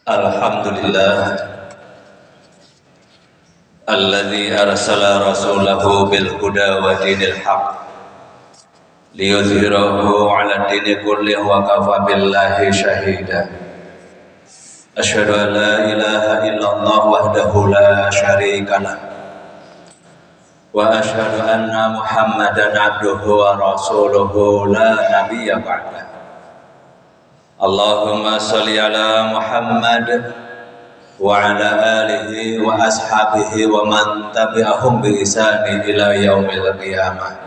Alhamdulillah alladzi arsala rasulahu bil huda wa dinil haq liyuzhirahu 'ala dini kullihi wa kafa billahi shahida. Asyhadu an la ilaha illallah wahdahu la syarika lah wa asyhadu anna Muhammadan abduhu wa rasuluhu la nabiyya ba'dah. Allahumma sholli ala Muhammad wa ala alihi wa ashabihi wa man tabi'ahum bi ihsani ila yaumil qiyamah.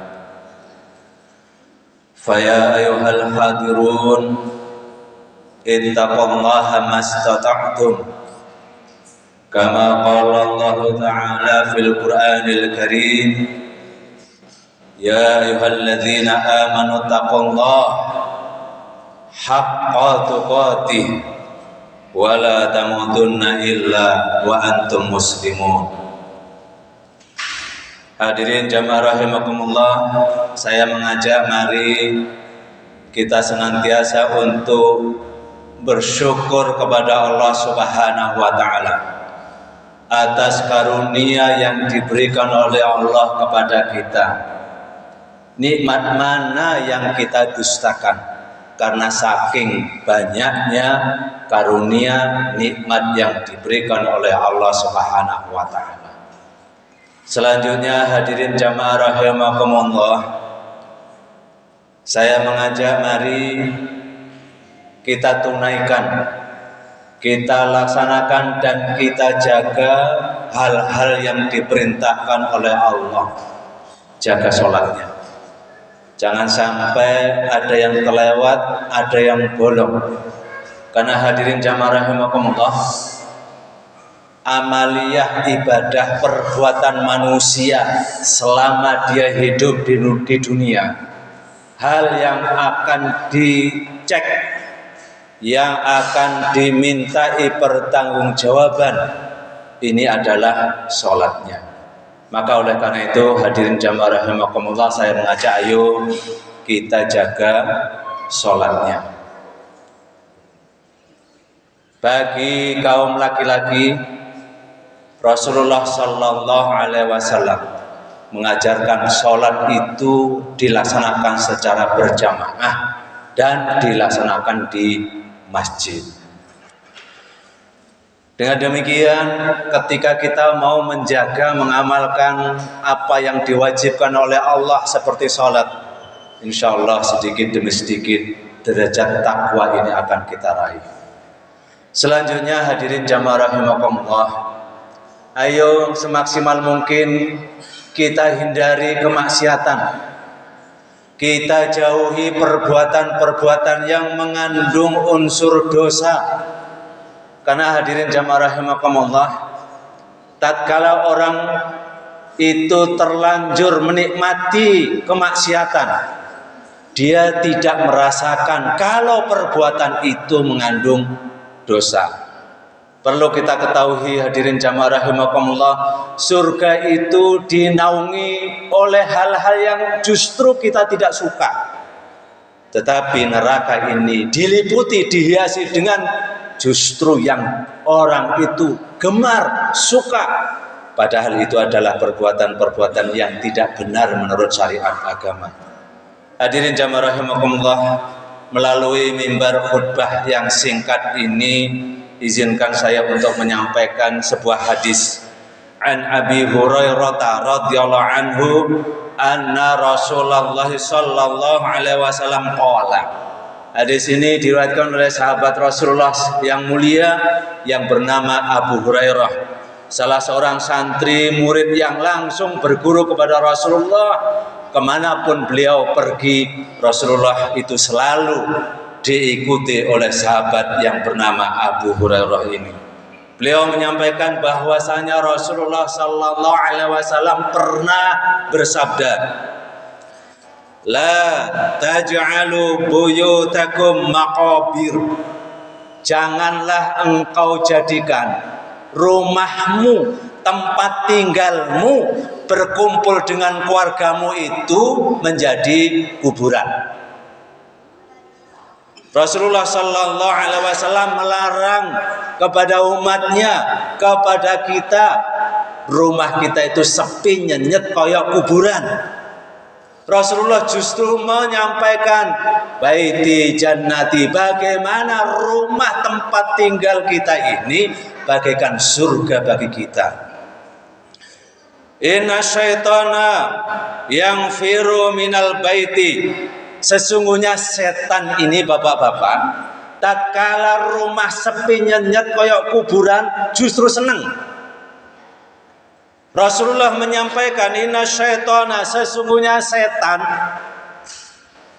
Faya ayyuhal hadirun ittaqullaha mastata'tum kama qala Allah ta'ala fil Qur'anil Karim ya ayyuhalladzina amanu taqullaha haqqa tuqatih wa la tamutunna illa wa antum muslimun. Hadirin jamaah rahimakumullah, saya mengajak mari kita senantiasa untuk bersyukur kepada Allah Subhanahu wa taala atas karunia yang diberikan oleh Allah kepada kita. Nikmat mana yang kita dustakan? Karena saking banyaknya karunia nikmat yang diberikan oleh Allah Subhanahu wa taala. Selanjutnya hadirin jamaah rahimakumullah, saya mengajak mari kita tunaikan, kita laksanakan dan kita jaga hal-hal yang diperintahkan oleh Allah. Jaga sholatnya. Jangan sampai ada yang terlewat, ada yang bolong. Karena hadirin jamaah rahimakumullah, amaliyah ibadah perbuatan manusia selama dia hidup di dunia, hal yang akan dicek, yang akan dimintai pertanggungjawaban, ini adalah sholatnya. Maka oleh karena itu hadirin jamaah rahimakumullah, saya mengajak ayo kita jaga sholatnya. Bagi kaum laki-laki, Rasulullah Sallallahu Alaihi Wasallam mengajarkan sholat itu dilaksanakan secara berjamaah dan dilaksanakan di masjid. Dengan demikian, ketika kita mau menjaga, mengamalkan apa yang diwajibkan oleh Allah seperti sholat, insya Allah sedikit demi sedikit derajat takwa ini akan kita raih. Selanjutnya hadirin jamaah rahimakumullah, ayo semaksimal mungkin kita hindari kemaksiatan, kita jauhi perbuatan-perbuatan yang mengandung unsur dosa. Karena hadirin jamaah rahimakumullah, tatkala orang itu terlanjur menikmati kemaksiatan, dia tidak merasakan kalau perbuatan itu mengandung dosa. Perlu kita ketahui hadirin jamaah rahimakumullah, surga itu dinaungi oleh hal-hal yang justru kita tidak suka. Tetapi neraka ini diliputi, dihiasi dengan justru yang orang itu gemar, suka. Padahal itu adalah perbuatan-perbuatan yang tidak benar menurut syariat agama. Hadirin jamaah rahimakumullah, melalui mimbar khutbah yang singkat ini, izinkan saya untuk menyampaikan sebuah hadis. An Abi Hurairah radhiyallahu anhu anna Rasulullah sallallahu alaihi wasallam qala. Hadis ini diriwayatkan oleh sahabat Rasulullah yang mulia yang bernama Abu Hurairah, salah seorang santri murid yang langsung berguru kepada Rasulullah. Kemanapun beliau pergi, Rasulullah itu selalu diikuti oleh sahabat yang bernama Abu Hurairah ini. Beliau menyampaikan bahwasanya Rasulullah Sallallahu Alaihi Wasallam pernah bersabda, la taj'alu buyutakum maqabir. Janganlah engkau jadikan rumahmu, tempat tinggalmu, berkumpul dengan keluargamu itu menjadi kuburan. Rasulullah Sallallahu Alaihi Wasallam melarang kepada umatnya, kepada kita, rumah kita itu sepi nyenyet koyok kuburan. Rasulullah justru menyampaikan baiti jannati, bagaimana rumah tempat tinggal kita ini bagaikan surga bagi kita. Inna syaitana yang firu minal baiti, sesungguhnya setan ini bapak-bapak, tatkala rumah sepi nyenyet koyok kuburan justru seneng. Rasulullah menyampaikan inna syaitana, sesungguhnya setan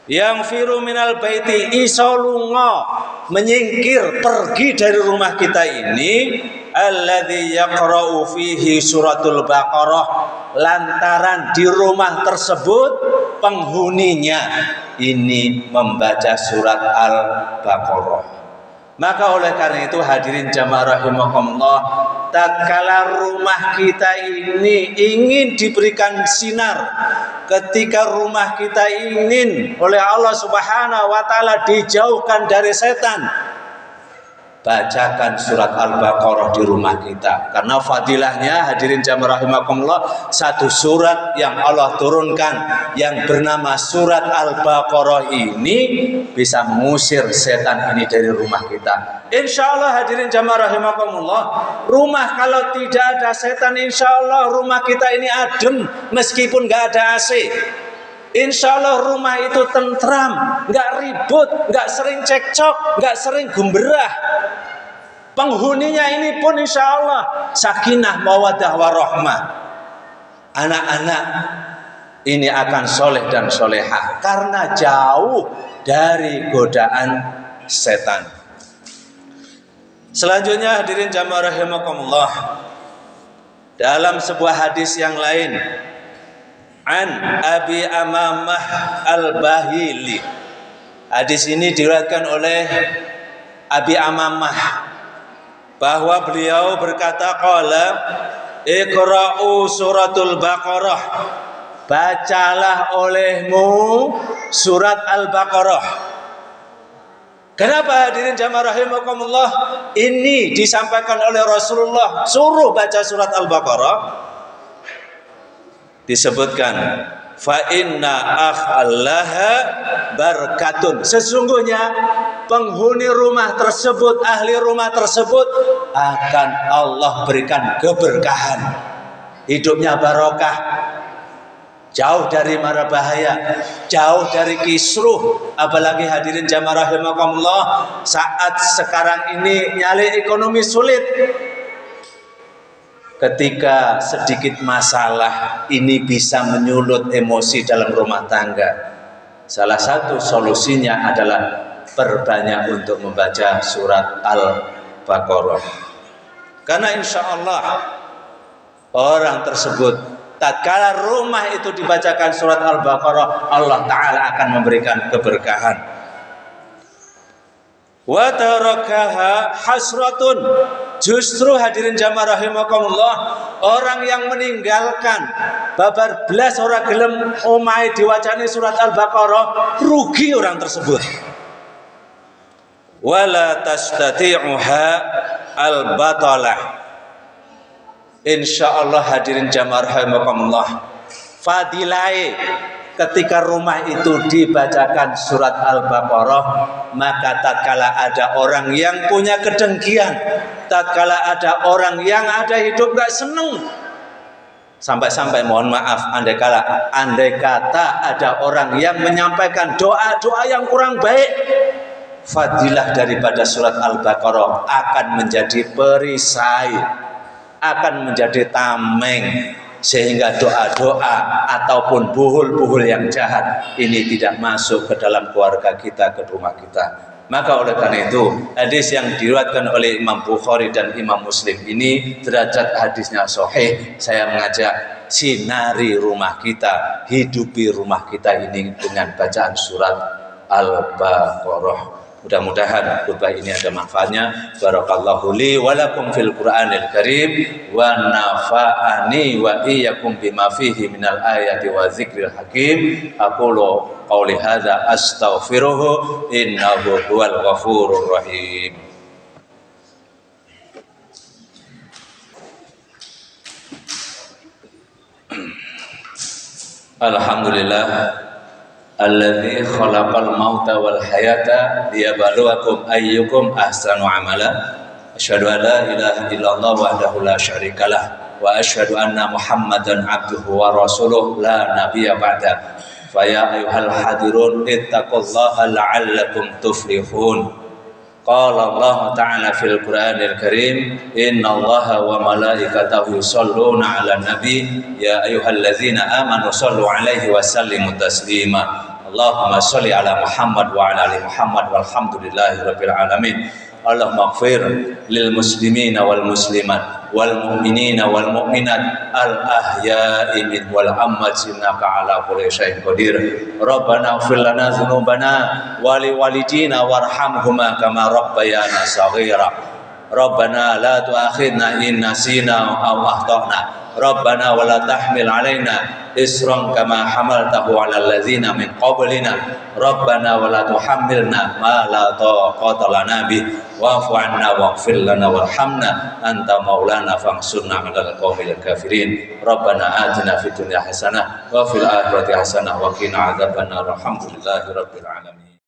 yang firu minal baiti, iso lunga menyingkir pergi dari rumah kita ini, alladzi yaqra'u fihi suratul baqarah, lantaran di rumah tersebut penghuninya ini membaca surat Al-Baqarah. Maka oleh karena itu hadirin jamaah rahimakumullah, tatkala rumah kita ini ingin diberikan sinar, ketika rumah kita ingin oleh Allah Subhanahu wa taala dijauhkan dari setan, bacakan surat Al-Baqarah di rumah kita. Karena fadilahnya hadirin jamaah rahimakumullah, satu surat yang Allah turunkan yang bernama surat Al-Baqarah ini bisa mengusir setan ini dari rumah kita. Insya Allah hadirin jamaah rahimakumullah, rumah kalau tidak ada setan, insya Allah rumah kita ini adem meskipun gak ada AC. Insya Allah rumah itu tentram, nggak ribut, nggak sering cekcok, nggak sering gumberah. Penghuninya ini pun insya Allah sakinah, mawaddah, warahmah. Anak-anak ini akan soleh dan solehah karena jauh dari godaan setan. Selanjutnya hadirin jamaah rahimakumullah, dalam sebuah hadis yang lain, an Abi Amamah Al-Bahili. Hadis ini diriwayatkan oleh Abi Amamah bahwa beliau berkata, qala iqra'u suratul Baqarah, bacalah olehmu surat Al-Baqarah. Kenapa hadirin jamaah rahimakumullah ini disampaikan oleh Rasulullah suruh baca surat Al-Baqarah? Disebutkan fa inna akhallaha barakatun, sesungguhnya penghuni rumah tersebut, ahli rumah tersebut akan Allah berikan keberkahan, hidupnya barokah, jauh dari mara bahaya, jauh dari kisruh. Apalagi hadirin jamaah rahimakumullah, saat sekarang ini nyali ekonomi sulit. Ketika sedikit masalah ini bisa menyulut emosi dalam rumah tangga, salah satu solusinya adalah perbanyak untuk membaca surat Al-Baqarah. Karena insya Allah orang tersebut, tatkala rumah itu dibacakan surat Al-Baqarah, Allah Ta'ala akan memberikan keberkahan. Wa tarakaha hasratun, justru hadirin jamaah rahimakumullah, orang yang meninggalkan babar belas ora gelem omahe diwacane surat Al-Baqarah, rugi orang tersebut. Wala tastati'uha al-batalah, insyaallah hadirin jamaah rahimakumullah, fadilai ketika rumah itu dibacakan surat Al-Baqarah, maka tatkala ada orang yang punya kedengkian, tatkala ada orang yang ada hidup gak seneng, sampai-sampai mohon maaf, andai kata ada orang yang menyampaikan doa-doa yang kurang baik, fadilah daripada surat Al-Baqarah akan menjadi perisai, akan menjadi tameng, sehingga doa-doa ataupun buhul-buhul yang jahat ini tidak masuk ke dalam keluarga kita, ke rumah kita. Maka oleh karena itu, hadis yang diriwayatkan oleh Imam Bukhari dan Imam Muslim ini derajat hadisnya sahih. Saya mengajak sinari rumah kita, hidupi rumah kita ini dengan bacaan surat Al-Baqarah. Mudah-mudahan khutbah ini ada manfaatnya. Barakallahu li wa lakum fil Qur'anil Karim wa nafa'ani wa iyyakum bima fihi minal ayati wa dzikril hakim. Aqulu qauli hadza astaghfiruhu innahu huwal ghafurur rahim. Alhamdulillah alladzi khalaqal mauta wal hayata liyabluwakum ayyukum ahsanu amala. Asyhadu an la ilaha illallah wahdahu la syarikalah wa asyhadu anna Muhammadan abduhu wa rasuluh la nabiyya ba'da. Fa ya ayyuhal hadirun ittaqullaha la'allakum tuflihun. Qala Allah Ta'ala fil Qur'anil Karim, innallaha wa malaikatahu yusholluna 'alan nabi ya ayyuhallazina amanu shollu 'alaihi wa sallimu taslima. Allahumma sholli 'ala Muhammad wa 'ala ali Muhammad walhamdulillahi rabbil alamin. Allahumma ighfir lil muslimina wal muslimat wal mu'minina wal mu'minat al ahya'i min wal amwat innaka ala kulli syai'in qadir. Rabbana ighfir lana dzunubana wa li walidina warhamhuma kama rabbayana shaghira. Rabbana la tu'akhidna in nasina aw akhtana. Rabbana wa la tahmil alaina isran kama hamaltahu 'alal ladzina min qablina. Rabbana wa la tuhammilna ma la taqata lana bih wa'fu 'anna waghfir lana warhamna anta maulana fansurna 'alal qaumil kafirin. Rabbana atina fid dunya hasanah wa fil akhirati hasanah wa qina adzabannar. Alhamdulillahi rabbil alamin.